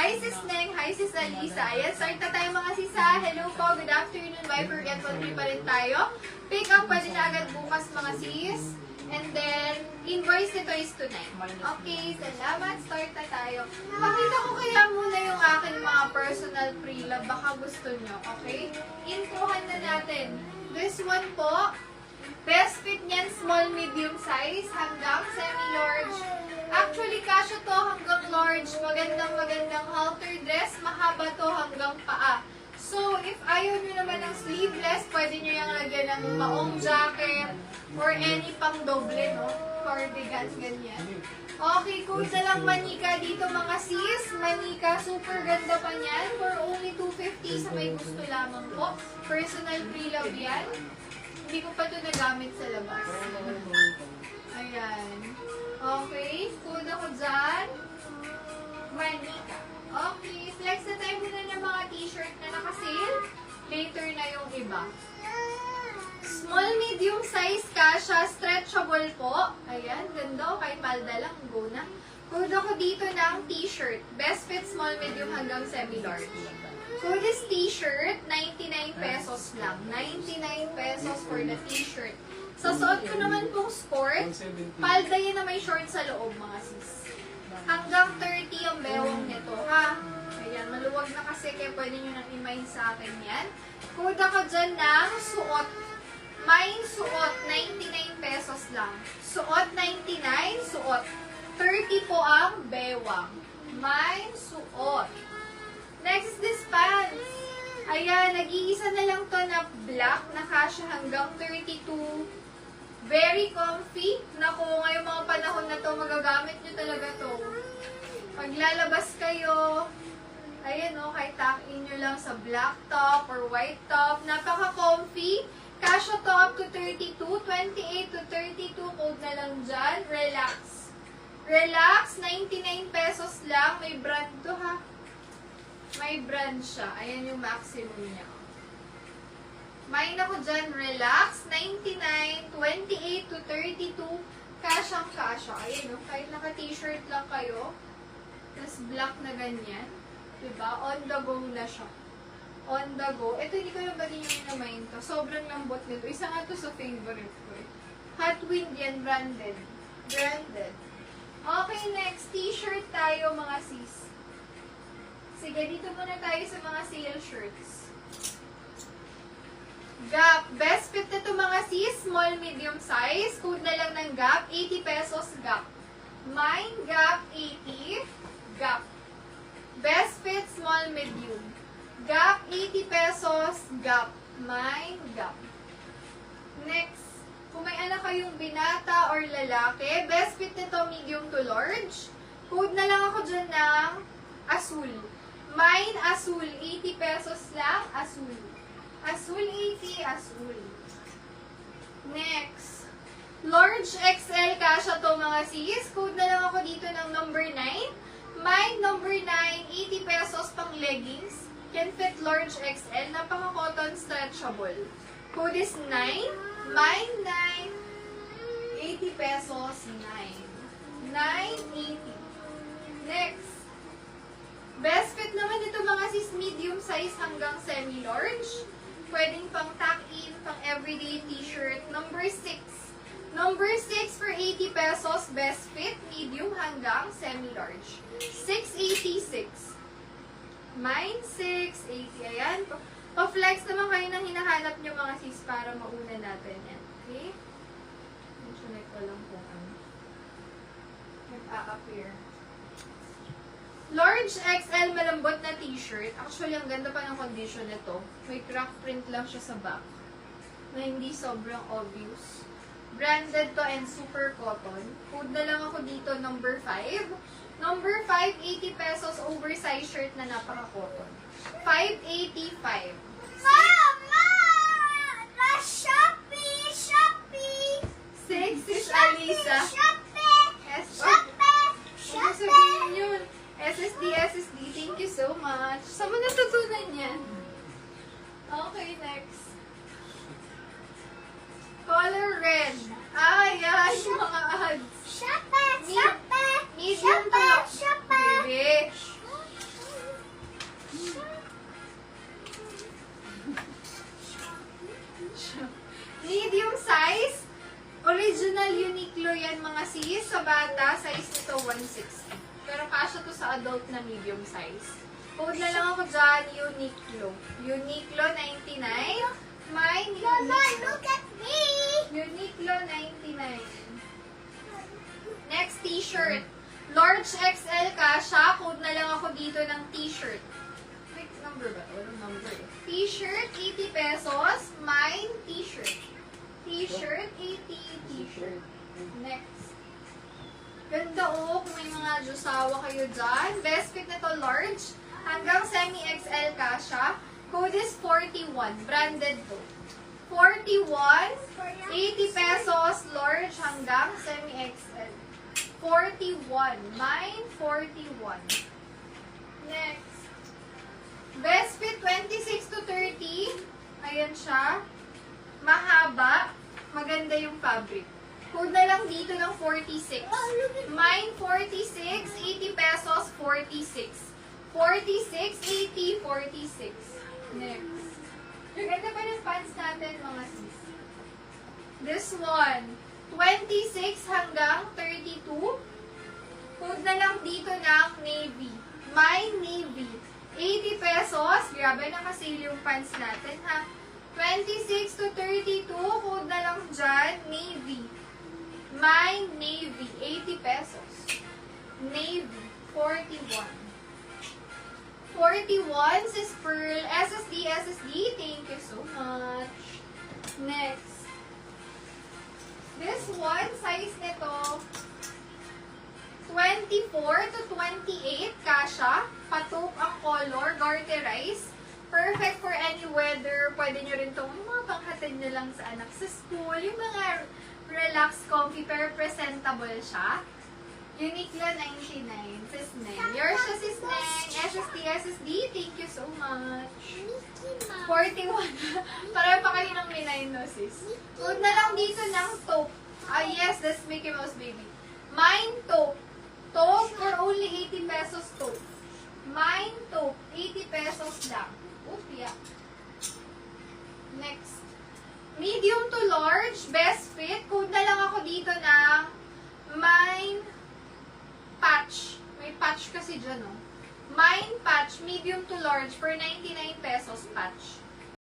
Hi sis Neng, hi sis Alisa. Ayan, start na tayo mga sisa. Hello po, good afternoon. Bye, forgetful-free pa rin tayo. Pick up pa din agad bukas mga sis. And then, invoice nito is tonight. Okay, salamat. Start na tayo. Pakita ko kaya muna yung aking mga personal pre-love. Baka gusto nyo, okay? Introhan na natin. This one po, best fit niyan, small, medium size, hanggang semi-large. Actually, kasya to hanggang large. Magandang halter dress. Mahaba to hanggang paa. So, if ayaw nyo naman ng sleeveless, pwede nyo yung lagyan ng maong jacket or any pang doble, no? Cardigan, ganyan. Okay, kung na lang manika dito mga sis. Manika, super ganda pa niyan. For only 250 sa may gusto lamang po. Personal pre-love yan. Hindi ko pa ito nagamit sa labas. Ayan. Okay, food ako dyan. Manika. Okay, flex na tayo muna ng mga t-shirt na naka-sale. Later na yung iba. Small, medium size kasha, stretchable po. Ayan, ganda. Kahit palda lang, go na. Food ako dito ng t-shirt. Best fit, small, medium hanggang semi-large. For this t-shirt, 99 pesos lang. 99 pesos for the t-shirt. Sa suot ko naman pong sport, palda yan na may short sa loob, mga sis. Hanggang 30 ang bewang nito, ha? Ayan, maluwag na kasi, kaya pwede nyo nang i-mind sa akin yan. Kuda ko dyan ng suot. Mine suot, 99 pesos lang. Suot, 99, suot. 30 po ang bewang. Mine suot. Next is this pants. Ayan, nag-iisa na lang to na black, na kasya hanggang 32. Very comfy. Naku, ngayong mga panahon na to, magagamit nyo talaga to. Paglalabas kayo, ayan o, kahit takin nyo lang sa black top or white top. Napaka-comfy. Kasya to up to 32, 28 to 32, code na lang dyan. Relax. Relax, 99 pesos lang. May brand to, ha? May brand siya. Ayan yung maximum niya. Mine ako dyan, relax, 99, 28 to 32, kasyang-kasya. Ayan, no? Kahit naka-t-shirt lang kayo, tas black na ganyan, diba? On the go na siya. On the go. Ito, hindi ko yung ba din yung namayin to. Sobrang lambot nito. Isa nga to sa favorite ko eh. Hot Wind yan, branded. Branded. Okay, next, t-shirt tayo, mga sis. Sige, dito muna tayo sa mga sale shirts. Gap. Best fit na ito mga sis. Small, medium size. Code na lang ng Gap. 80 pesos Gap. Mine Gap 80. Gap. Best fit, small, medium. Gap 80 pesos Gap. Mine Gap. Next. Kung may anak kayong binata or lalaki, best fit nito medium to large. Code na lang ako dyan ng Azul. Mine Azul. 80 pesos lang. Azul. Azul 80, Azul. Next. Large XL kasha to mga sis. Code na lang ako dito ng number 9. Mine number 9, 80 pesos pang leggings. Can fit large XL. Napaka-cotton stretchable. Code is 9. Mine 9, 80 pesos 9. 980. Next. Best fit naman ito mga sis, medium size hanggang semi-large. Pwedeng pang tuck-in, pang everyday t-shirt. Number 6. Number 6 for 80 pesos. Best fit, medium hanggang semi-large. 686. Mine 680. Ayan. Pa-flex naman kayo ng hinahanap nyo mga sis para mauna natin yan. Okay? Mentionate ko lang kung ano. Nag-a-appear. Large XL malambot na t-shirt. Actually, ang ganda pa ng condition nito. May crack print lang siya sa back. Na hindi sobrang obvious. Branded to and super cotton. Code na lang ako dito, number 5. Number 5, 80 pesos oversized shirt na napaka-cotton. 585. Mama! Shopee! Shopee! 6 is Alisa. Shopee! Shopee! Ano sabihin yun? SSD. Thank you so much. Saan mo natutunan yan? Okay, next. Color red. Yan. Yung mga ads. Shopee! Shopee! Medium to. Shopee! Bebe. 160. Pero kasya to sa adult na medium size. Code na lang ako dyan, Uniqlo. Uniqlo 99. May Mama, Uniqlo. look at me. Uniqlo 99. Next, t-shirt. Large XL kasha. Code na lang ako dito ng t-shirt. Wait, number ba? Walang number eh. T-shirt, 80 pesos. Mine, t-shirt. T-shirt, 80 t-shirt. Next. Ganda oh, kung may mga jusawa kayo dyan. Best fit na to, large. Hanggang semi-XL kasha. Code is 41. Branded to. 41, 80 pesos, large hanggang semi-XL. 41. Mine, 41. Next. Best fit, 26 to 30. Ayan siya. Mahaba. Maganda yung fabric. Code na lang dito ng 46. Mine, 46. 80 pesos, 46. 46, 80, 46. Next. Yung ganda pa ng pants natin, mga sis. This one. 26 hanggang 32. Code na lang dito ng navy. Mine, navy. 80 pesos. Grabe, naka-sale yung pants natin, ha? 26 to 32. Code na lang dyan. Navy. Mine, navy. 80 pesos. Navy. 41. 41, sis Pearl. SSD, SSD. Thank you so much. Next. This one, size nito, 24 to 28, kasha. Patok ang color, garterize. Perfect for any weather. Pwede nyo rin itong yung mga panghatid nyo lang sa anak sa school. Yung mga relax, comfy, pero presentable siya. Uniqlo 99, sis Neng. Yours siya, sis Neng. SSD, SSD, thank you so much. 41. Parang pa kayo ng minay, no, sis? Huwag na lang dito ng taupe. Ah, yes, that's Mickey Mouse baby. Mine taupe. Taupe for only 80 pesos taupe. Mine taupe, 80 pesos lang. Oop, yeah. Next. Medium to large, best fit. Code na lang ako dito ng mine patch. May patch kasi dyan, oh. Mine patch, medium to large for 99 pesos patch.